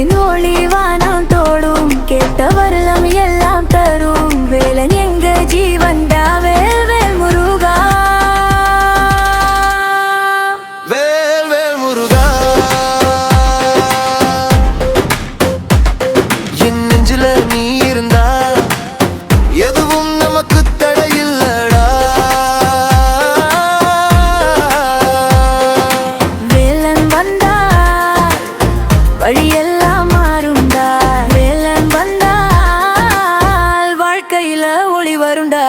வேலின் ஒளி வானம் தோடும், கேட்ட வரலாம் எல்லாம் தரும். வேலன் எங்க ஜீவன்டா, வேல் வேல் முருகா. வேல் வேல் முருகா, என் நெஞ்சில நீ இருந்தா எதுவும் நமக்கு தடையில்லடா. வேலன் வந்தால் வழியெல்லாம் மாறுண்டா, வேலன் வந்தால் வாழ்க்கையில ஒளி வருண்டா.